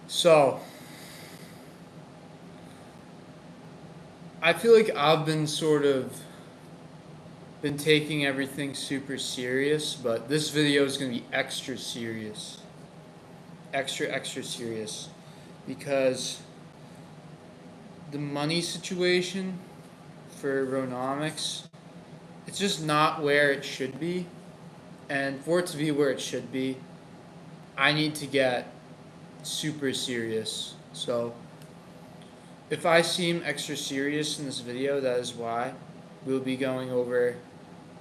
So, I feel like I've been taking everything super serious, but this video is going to be extra serious. Extra serious because the money situation for Ronomics, it's just not where it should be. And for it to be where it should be, I need to get super serious. So, if I seem extra serious in this video, that is why. We'll be going over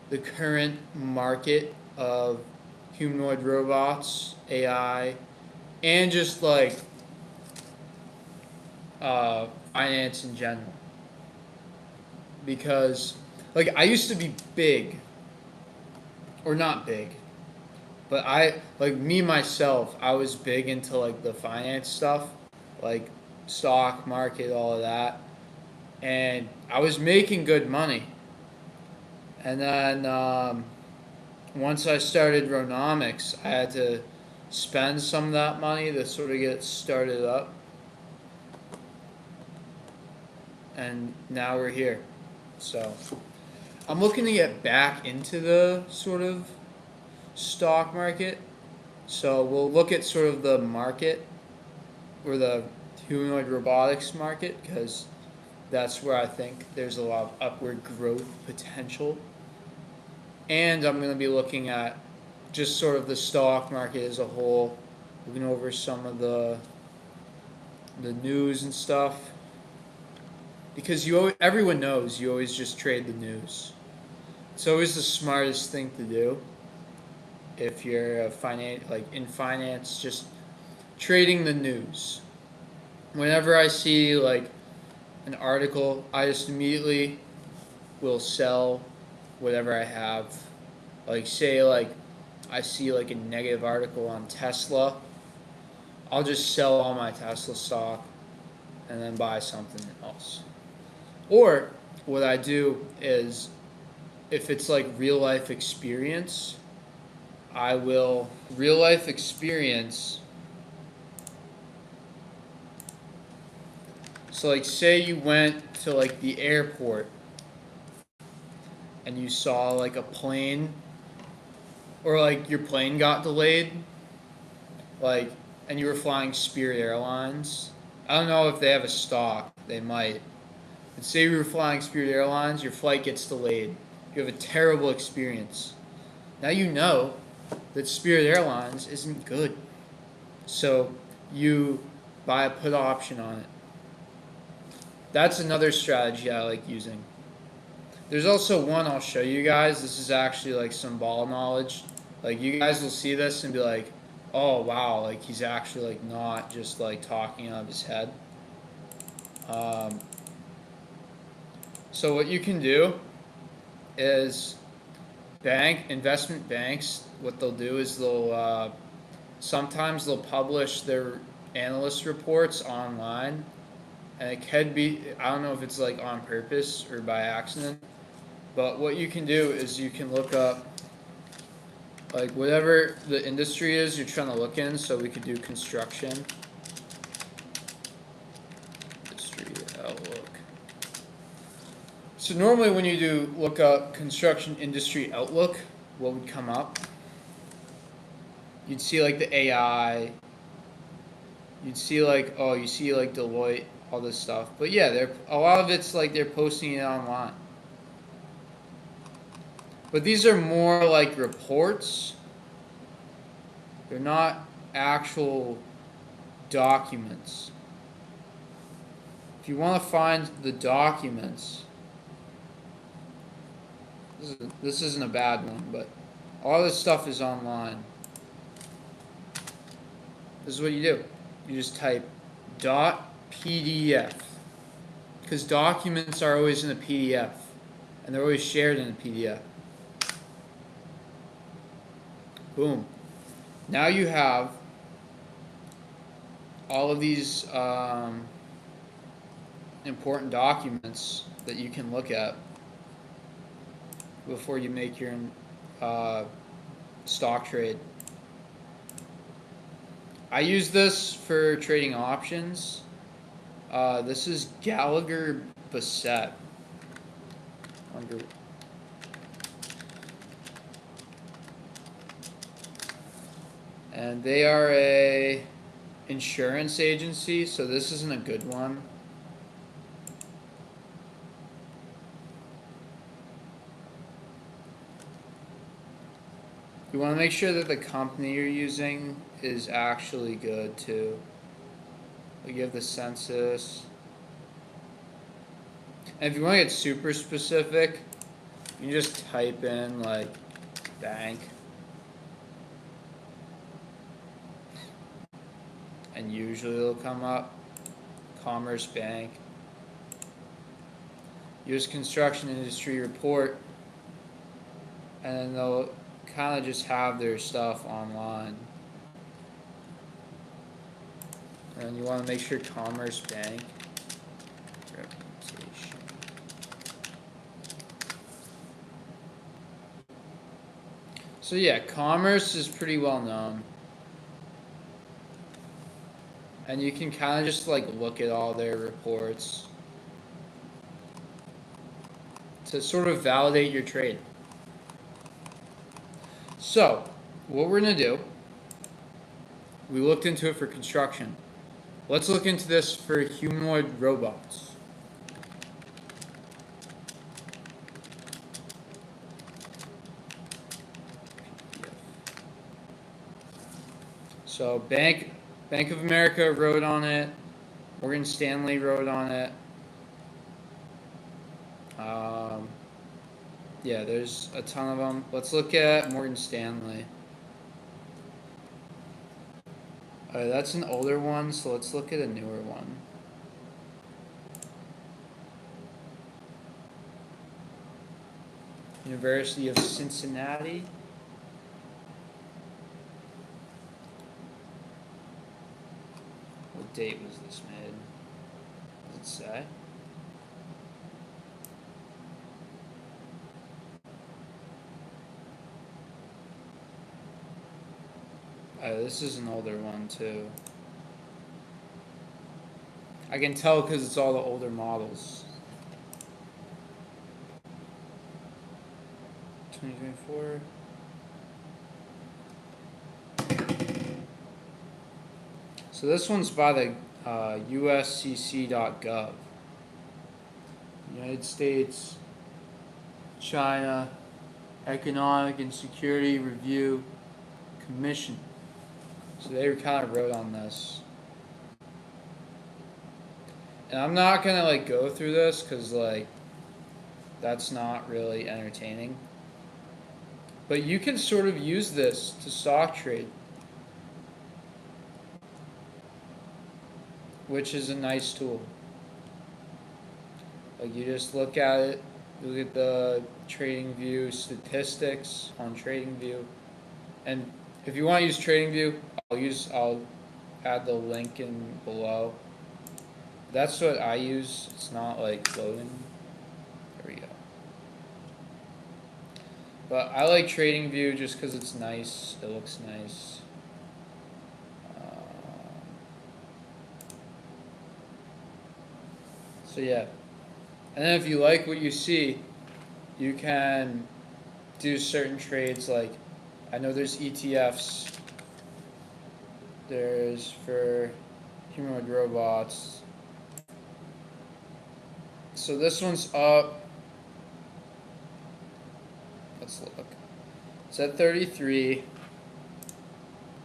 the current market of humanoid robots, AI, and just like finance in general. Because, like, I used to be big, or not big, but like, me myself, I was big into, like, the finance stuff, like, stock market, all of that. And I was making good money. And then once I started Ronomics, I had to spend some of that money to sort of get started up. And now we're here. So I'm looking to get back into the sort of stock market. So we'll look at sort of the market or the humanoid robotics market because that's where I think there's a lot of upward growth potential. And I'm going to be looking at just sort of the stock market as a whole, looking over some of the news and stuff. Because everyone knows you always just trade the news. It's always the smartest thing to do if you're like in finance, just trading the news. Whenever I see like an article, I just immediately will sell whatever I have. Like say like I see like a negative article on Tesla, I'll just sell all my Tesla stock and then buy something else. Or what I do is if it's like real life experience, I will real life experience. So like say you went to like the airport and you saw like a plane or like your plane got delayed, like and you were flying Spirit Airlines. I don't know if they have a stock, they might. But say you were flying Spirit Airlines, your flight gets delayed. You have a terrible experience. Now you know that Spirit Airlines isn't good. So you buy a put option on it. That's another strategy I like using. There's also one I'll show you guys. This is actually like some ball knowledge. Like you guys will see this and be like, "Oh wow!" Like he's actually like not just like talking out of his head. Um, so what you can do is investment banks. What they'll do is sometimes they'll publish their analyst reports online, and it could be, I don't know if it's like on purpose or by accident, but what you can do is you can look up like whatever the industry is you're trying to look in. So we could do construction industry outlook. So normally when you do look up construction industry outlook, what would come up? You'd see like the AI. You'd see like, oh, you see like Deloitte, all this stuff. But yeah, a lot of it's like they're posting it online. But these are more like reports. They're not actual documents. If you want to find the documents, this isn't a bad one, but all this stuff is online. This is what you do. You just type .pdf because documents are always in a PDF and they're always shared in a PDF. Boom. Now you have all of these important documents that you can look at before you make your stock trade. I use this for trading options. This is Gallagher Bassett. And they are a insurance agency, so this isn't a good one. You want to make sure that the company you're using is actually good too. Like you have the census. And if you want to get super specific, you just type in like bank. And usually it'll come up. Commerce Bank. U.S. Construction Industry Report. And then they'll kind of just have their stuff online. And you want to make sure Commerce Bank. Reputation. So yeah, Commerce is pretty well known. And you can kind of just like look at all their reports to sort of validate your trade. So, what we're going to do, we looked into it for construction. Let's look into this for humanoid robots. So, Bank of America wrote on it. Morgan Stanley wrote on it. Yeah, there's a ton of them. Let's look at Morgan Stanley. Alright, that's an older one, so let's look at a newer one. University of Cincinnati. What date was this made? Does it say? This is an older one too. I can tell because it's all the older models. 2024. So this one's by the uscc.gov. United States, China, Economic and Security Review Commission. So they kind of wrote on this. And I'm not going to like go through this because like that's not really entertaining. But you can sort of use this to stock trade, which is a nice tool. Like you just look at it, look at the TradingView statistics on TradingView, and if you want to use TradingView, I'll add the link in below. That's what I use. It's not like loading. There we go. But I like TradingView just because it's nice. It looks nice. So yeah. And then if you like what you see, you can do certain trades. Like I know there's ETFs. There's for humanoid robots. So this one's up. Let's look. It's at 33,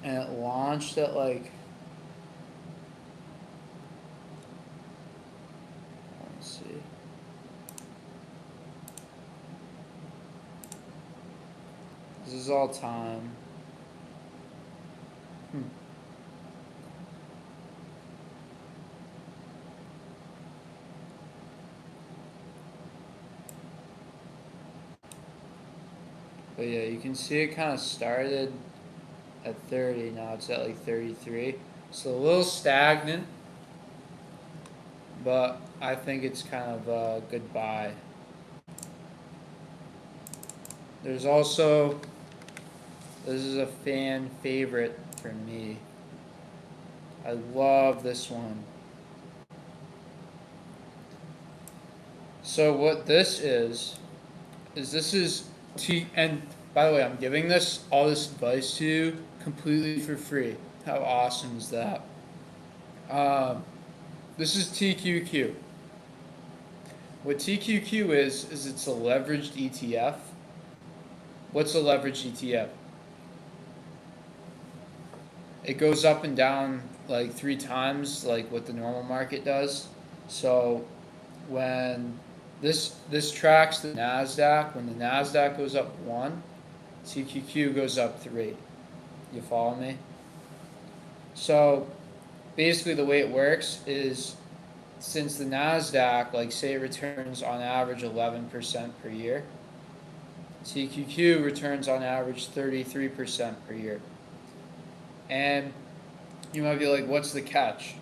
and it launched at like. Let's see. This is all time. But yeah, you can see it kind of started at 30, now it's at like 33. So a little stagnant, but I think it's kind of a good buy. There's also, this is a fan favorite for me. I love this one. So what this is this is and by the way, I'm giving all this advice to you completely for free. How awesome is that? Um, this is TQQ. What TQQ is it's a leveraged ETF. What's a leveraged ETF? It goes up and down like 3 times, like what the normal market does. So when this tracks the Nasdaq, when the Nasdaq goes up 1, TQQ goes up 3. You follow me? So basically, the way it works is since the Nasdaq, like say it returns on average 11% per year, TQQ returns on average 33% per year. And you might be like, what's the catch?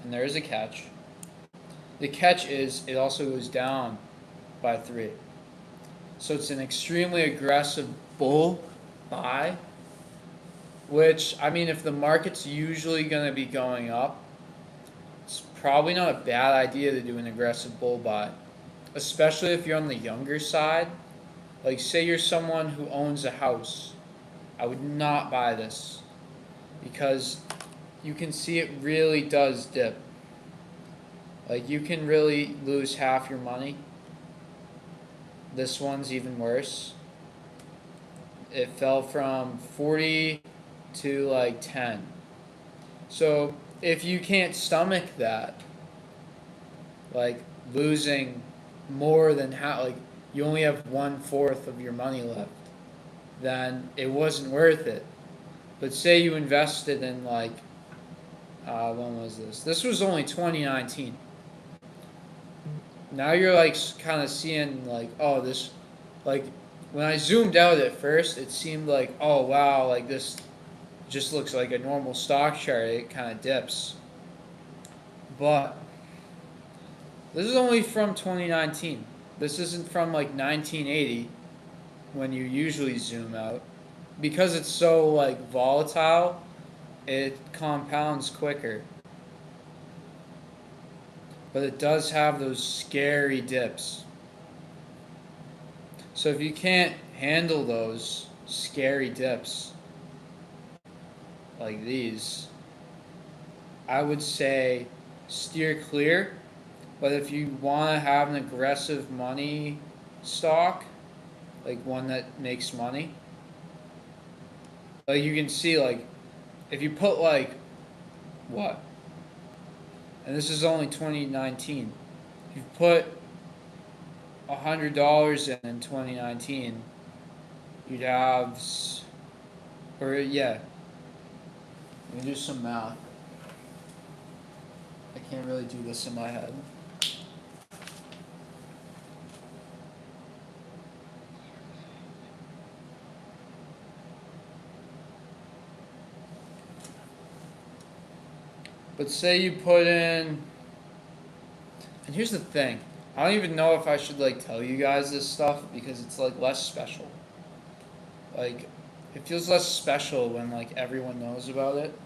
And there is a catch. The catch is it also goes down by 3. So it's an extremely aggressive bull buy, which, I mean, if the market's usually going to be going up, it's probably not a bad idea to do an aggressive bull buy, especially if you're on the younger side. Like, say you're someone who owns a house. I would not buy this because you can see it really does dip. Like, you can really lose half your money. This one's even worse. It fell from 40 to like 10. So, if you can't stomach that, like losing more than how, like you only have 1/4 of your money left, then it wasn't worth it. But say you invested in like, when was this? This was only 2019. Now you're like kind of seeing like, oh, this, like when I zoomed out at first, it seemed like, oh wow, like this just looks like a normal stock chart. It kind of dips. But this is only from 2019. This isn't from like 1980 when you usually zoom out. Because it's so like volatile, it compounds quicker. But it does have those scary dips. So if you can't handle those scary dips like these, I would say steer clear. But if you want to have an aggressive money stock, like one that makes money, like you can see, like if you put like what, and this is only 2019. If you put $100 in 2019, you'd have, or yeah, let me do some math. I can't really do this in my head. But say you put in, and here's the thing. I don't even know if I should like tell you guys this stuff because it's like less special. Like it feels less special when like everyone knows about it.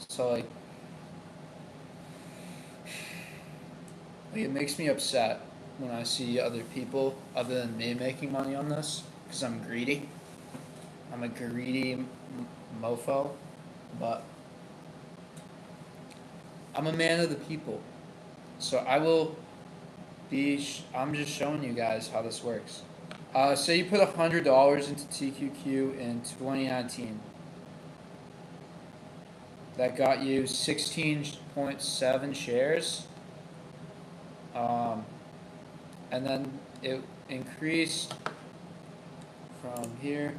So like it makes me upset when I see other people other than me making money on this because I'm greedy. I'm a greedy mofo, but I'm a man of the people. So I'm just showing you guys how this works. Say you put $100 into TQQ in 2019. That got you 16.7 shares. Um, and then it increased from here.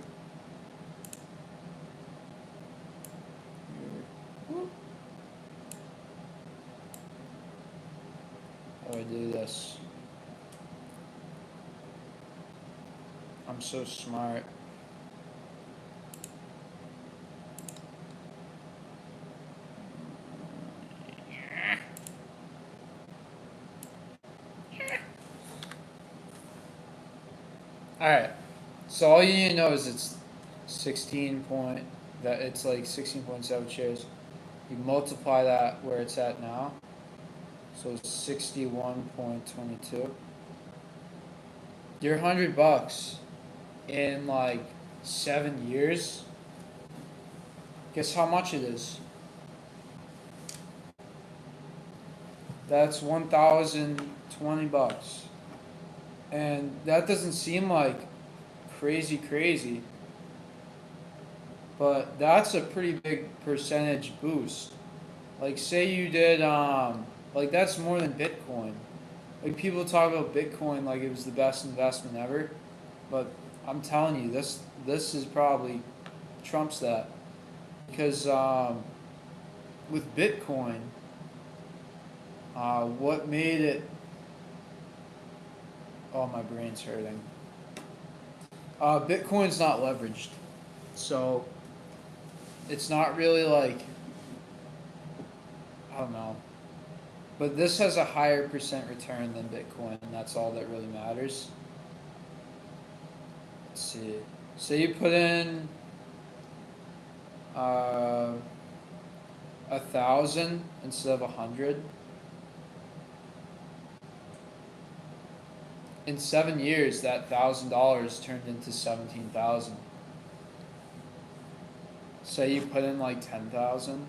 How do I do this? I'm so smart. Alright. So all you need to know is it's 16 point that it's like 16.7 shares. You multiply that where it's at now. So 61.22. Your $100 in like 7 years. Guess how much it is? That's $1,020. And that doesn't seem like crazy, but that's a pretty big percentage boost. Like say you did like that's more than Bitcoin. Like people talk about Bitcoin like it was the best investment ever, but I'm telling you this is probably trumps that because with Bitcoin, what made it? Oh, my brain's hurting. Bitcoin's not leveraged, so it's not really like I don't know. But this has a higher percent return than Bitcoin, and that's all that really matters. Let's see. Say you put in uh, 1,000 instead of 100. In 7 years, that $1,000 turned into 17,000. Say you put in like 10,000.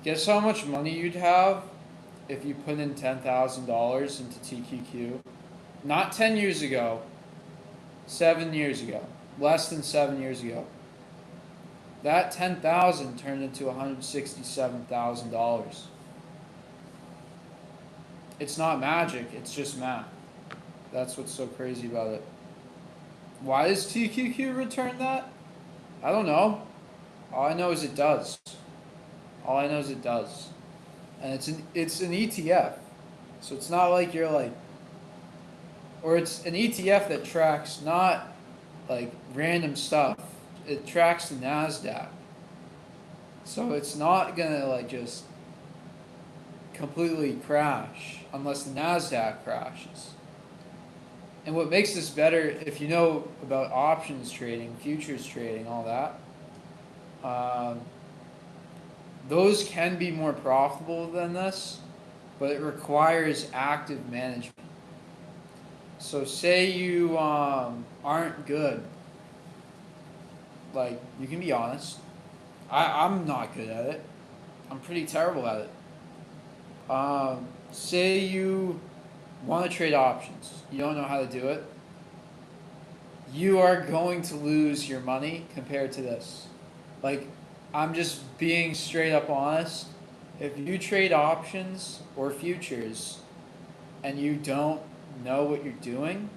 Guess how much money you'd have if you put in $10,000 into TQQ? Not 10 years ago, 7 years ago, less than 7 years ago. That 10,000 turned into $167,000. It's not magic, it's just math. That's what's so crazy about it. Why does TQQ return that? I don't know. All I know is it does. All I know is it does. And it's an ETF. So it's not like you're like or it's an ETF that tracks not like random stuff. It tracks the NASDAQ. So it's not gonna like just completely crash unless the NASDAQ crashes. And what makes this better, if you know about options trading, futures trading, all that, those can be more profitable than this, but it requires active management. So say you aren't good, like you can be honest. I'm not good at it. I'm pretty terrible at it. Say you want to trade options, you don't know how to do it. You are going to lose your money compared to this. Like, I'm just being straight up honest. If you trade options or futures and you don't know what you're doing,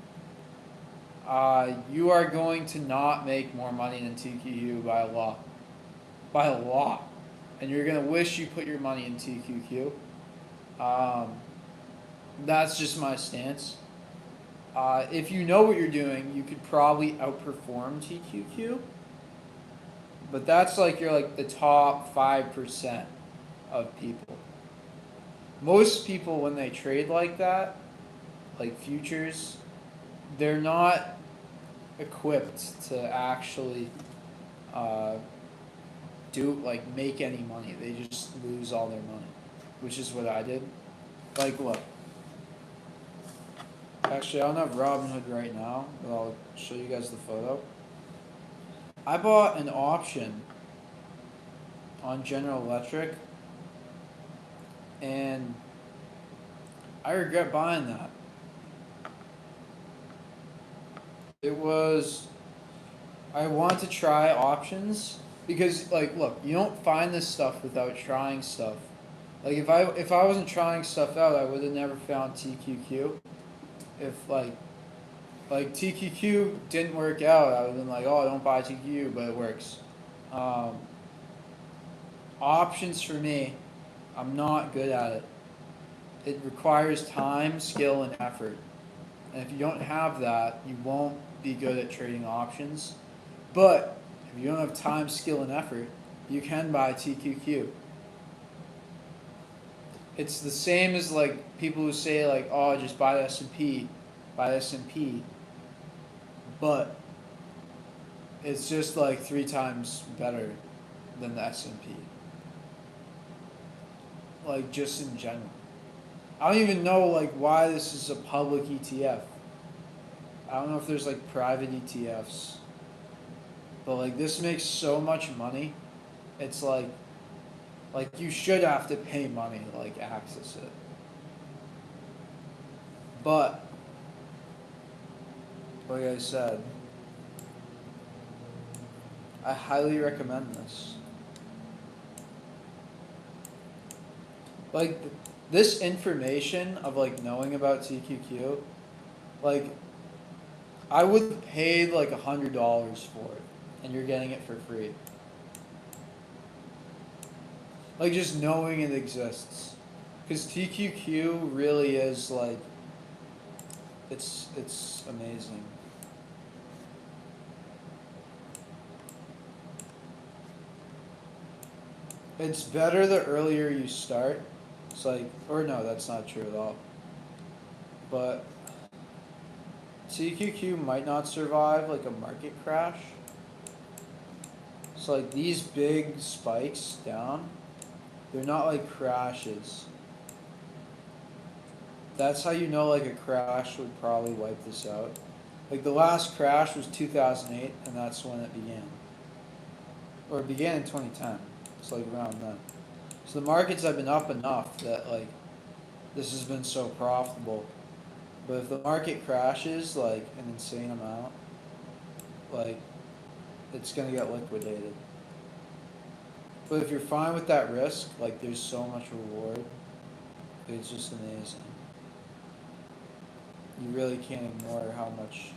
you are going to not make more money than TQQ by a lot. By a lot. And you're going to wish you put your money in TQQ. That's just my stance. If you know what you're doing, you could probably outperform TQQ. But that's like you're like the top 5% of people. Most people, when they trade like that, like futures, they're not equipped to actually make any money. They just lose all their money, which is what I did. Like look, actually I don't have Robinhood right now, but I'll show you guys the photo. I bought an option on General Electric, and I regret buying that. I want to try options because, like, look, you don't find this stuff without trying stuff. Like, if I wasn't trying stuff out, I would have never found TQQ. If like TQQ didn't work out, I would have been like, oh, don't buy TQQ, but it works. Um, Options for me, I'm not good at it. It requires time, skill, and effort. And if you don't have that, you won't be good at trading options. But if you don't have time, skill, and effort, you can buy TQQ. it's the same as like people who say like, oh, just buy S&P, buy S&P, but it's just like 3 times better than the S&P. Like just in general. I don't even know like why this is a public ETF. I don't know if there's like private ETFs, but like this makes so much money. It's like you should have to pay money to like access it. But like I said, I highly recommend this. Like this information of like knowing about TQQ, like I would have paid like $100 for it, and you're getting it for free. Like just knowing it exists, because TQQ really is like, it's amazing. It's better the earlier you start. It's like, or no, that's not true at all. But TQQ might not survive like a market crash. So like these big spikes down, they're not like crashes. That's how you know like a crash would probably wipe this out. Like the last crash was 2008, and that's when it began. Or it began in 2010. It's like around then. So the markets have been up enough that like this has been so profitable. But if the market crashes like an insane amount, like it's gonna get liquidated. But if you're fine with that risk, like there's so much reward. It's just amazing. You really can't ignore how much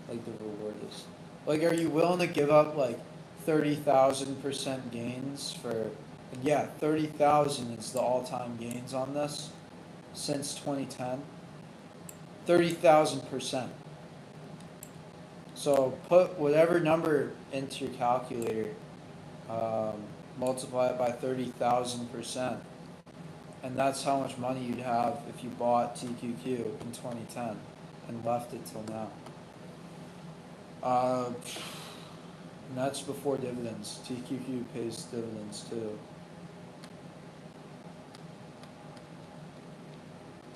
like the reward is. Like, are you willing to give up like 30,000% gains for? And yeah, 30,000 is the all-time gains on this since 2010. 30,000%. So put whatever number into your calculator, multiply it by 30,000%, and that's how much money you'd have if you bought TQQ in 2010 and left it till now. And that's before dividends. TQQ pays dividends too.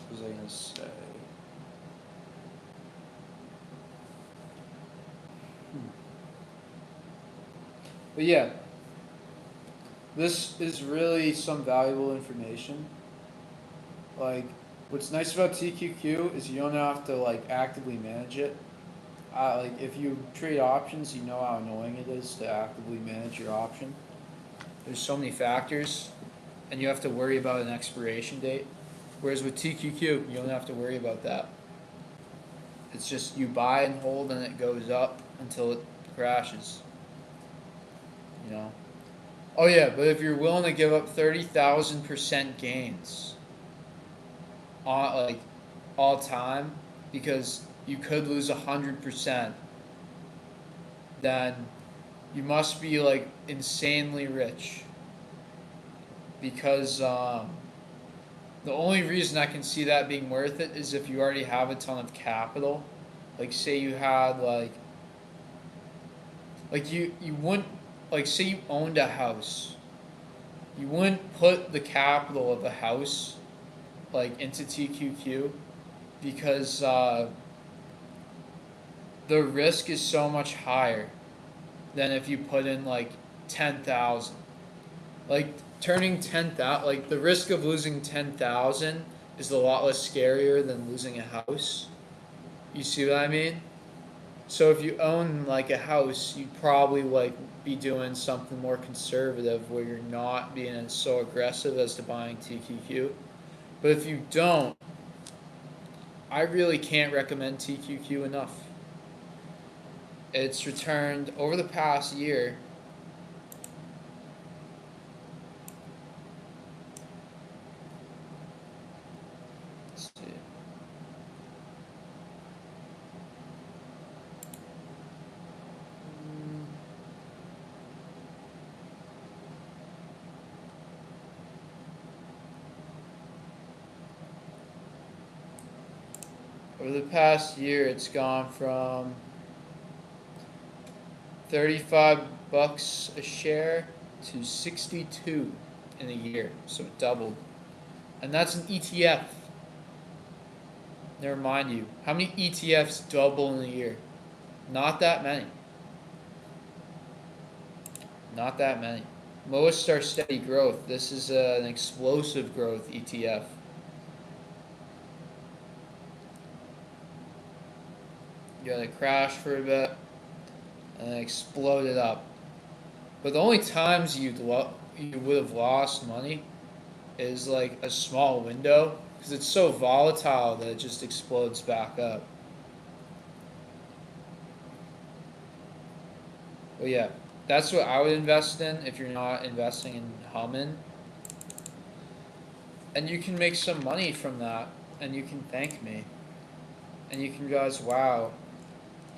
What was I gonna say? But yeah, this is really some valuable information. Like, what's nice about TQQ is you don't have to like actively manage it. Like if you trade options, you know how annoying it is to actively manage your option. There's so many factors, and you have to worry about an expiration date. Whereas with TQQ, you don't have to worry about that. It's just you buy and hold, and it goes up until it crashes. You know. Oh yeah, but if you're willing to give up 30,000% gains, like all time, because you could lose 100%, then you must be like insanely rich. Because the only reason I can see that being worth it is if you already have a ton of capital. Like say you had like you wouldn't, like say you owned a house. You wouldn't put the capital of a house like into TQQ because the risk is so much higher than if you put in like 10,000. Like turning 10,000, like the risk of losing 10,000 is a lot less scarier than losing a house. You see what I mean? So if you own like a house, you'd probably like be doing something more conservative where you're not being so aggressive as to buying TQQ. But if you don't, I really can't recommend TQQ enough. It's returned over the past year. Let's see. over the past year, it's gone from 35 bucks a share to 62 in a year, so it doubled. And that's an ETF. Never mind you. How many ETFs double in a year? Not that many. Not that many. Most are steady growth. This is an explosive growth ETF. You got to crash for a bit and then exploded up. But the only times you would have lost money is like a small window because it's so volatile that it just explodes back up. But yeah, that's what I would invest in if you're not investing in Hummin. And you can make some money from that, and you can thank me. And you can realize, wow,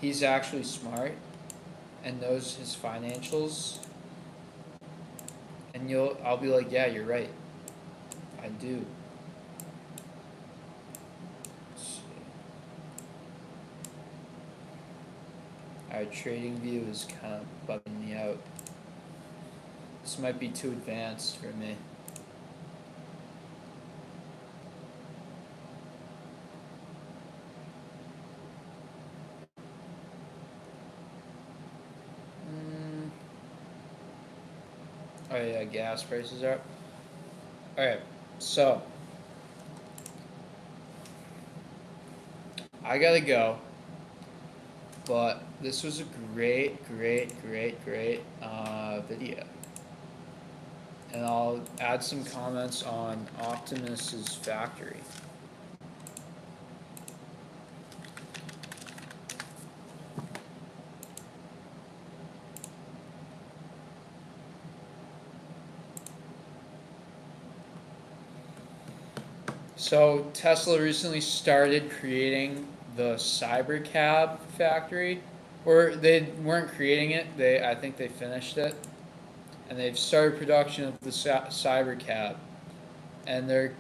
he's actually smart and knows his financials. And I'll be like, yeah, you're right. I do. Our trading view is kind of bugging me out. This might be too advanced for me. Oh yeah, gas prices are up. Alright, so I gotta go. But this was a great video. And I'll add some comments on Optimus's factory. So Tesla recently started creating the Cybercab factory, or they weren't creating it. I think they finished it, and they've started production of the Cybercab, and they're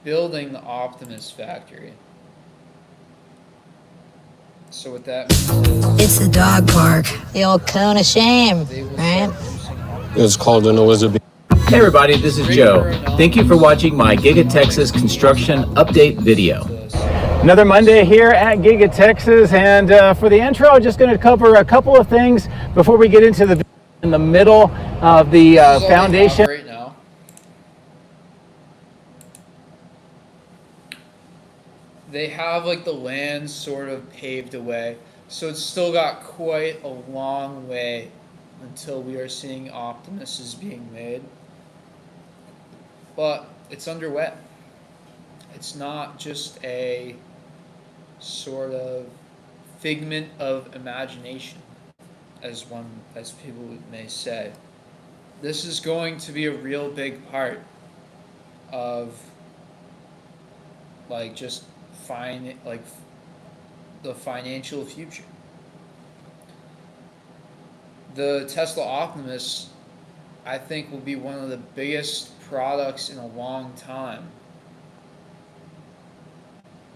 building the Optimus factory. So what that means is it's the dog park, the old cone of shame, right? It's called an Elizabeth. Hey everybody, this is Joe. Thank you for watching my Giga Texas construction update video. Another Monday here at Giga Texas, and for the intro, I'm just going to cover a couple of things before we get into the in the middle of the foundation. Right now. They have like the land sort of paved away, so it's still got quite a long way until we are seeing Optimuses being made. But it's underway. It's not just a sort of figment of imagination, as people may say. This is going to be a real big part of like just the financial future. The Tesla Optimus, I think, will be one of the biggest products in a long time.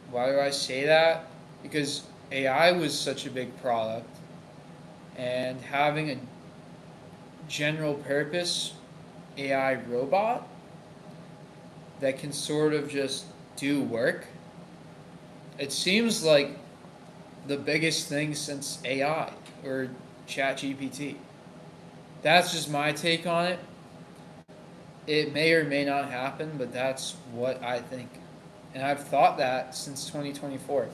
Why do I say that? Because AI was such a big product, and having a general purpose AI robot that can sort of just do work, it seems like the biggest thing since AI or ChatGPT. That's just my take on it. It may or may not happen, but that's what I think. And I've thought that since 2024,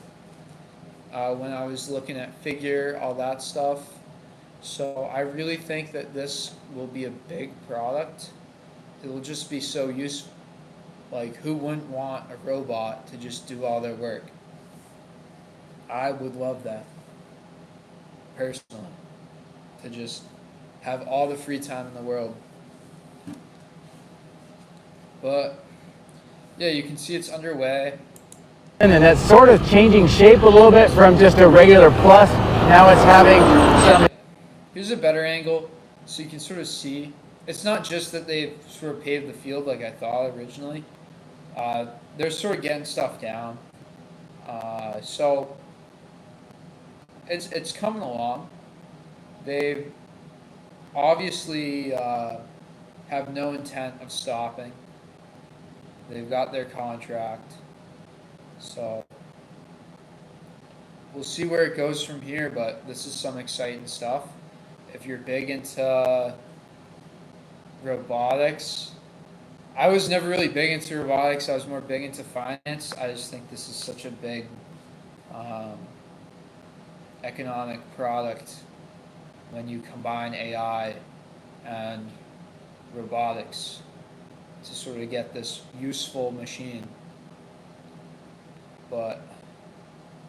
when I was looking at Figure, all that stuff. So I really think that this will be a big product. It will just be so useful. Like, who wouldn't want a robot to just do all their work? I would love that, personally, to just have all the free time in the world. But yeah, you can see it's underway. And that's sort of changing shape a little bit from just a regular plus. Now it's having some. Here's a better angle so you can sort of see. It's not just that they've sort of paved the field like I thought originally. They're sort of getting stuff down. So it's coming along. They've obviously have no intent of stopping. They've got their contract, so we'll see where it goes from here. But this is some exciting stuff. If you're big into robotics, I was never really big into robotics. I was more big into finance. I just think this is such a big um, economic product when you combine AI and robotics to sort of get this useful machine. But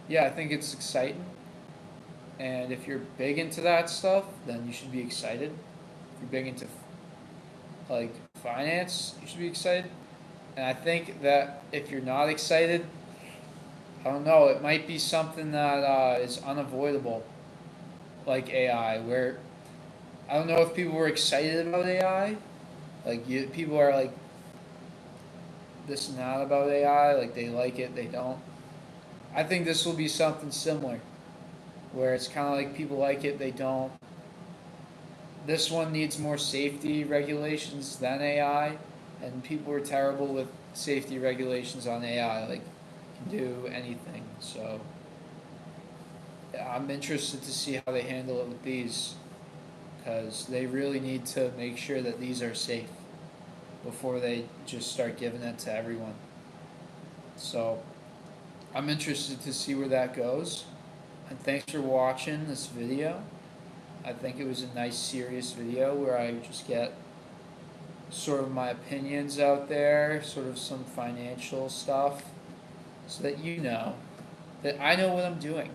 yeah, I think it's exciting. And if you're big into that stuff, then you should be excited. If you're big into like finance, you should be excited. And I think that if you're not excited, I don't know, it might be something that is unavoidable, like AI, where I don't know if people were excited about AI. Like people are like this and that about AI, like they like it, they don't. I think this will be something similar, where it's kind of like people like it, they don't. This one needs more safety regulations than AI, and people are terrible with safety regulations on AI, like can do anything. So yeah, I'm interested to see how they handle it with these, because they really need to make sure that these are safe before they just start giving it to everyone. So I'm interested to see where that goes. And thanks for watching this video. I think it was a nice serious video where I just get sort of my opinions out there, sort of some financial stuff, so that you know that I know what I'm doing.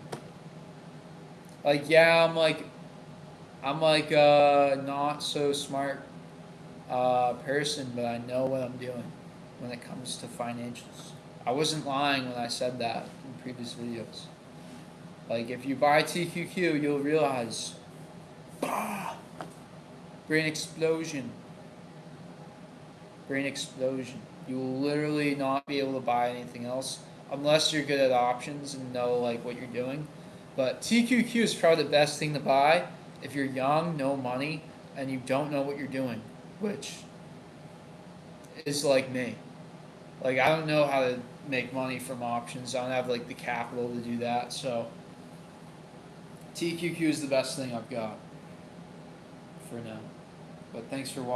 Like yeah, I'm like a not so smart person, but I know what I'm doing when it comes to financials. I wasn't lying when I said that in previous videos. Like if you buy TQQ, you'll realize, bah, brain explosion, brain explosion. You will literally not be able to buy anything else unless you're good at options and know like what you're doing. But TQQ is probably the best thing to buy if you're young, no money, and you don't know what you're doing, which is like me. Like I don't know how to make money from options. I don't have like the capital to do that. So TQQ is the best thing I've got for now. But thanks for watching.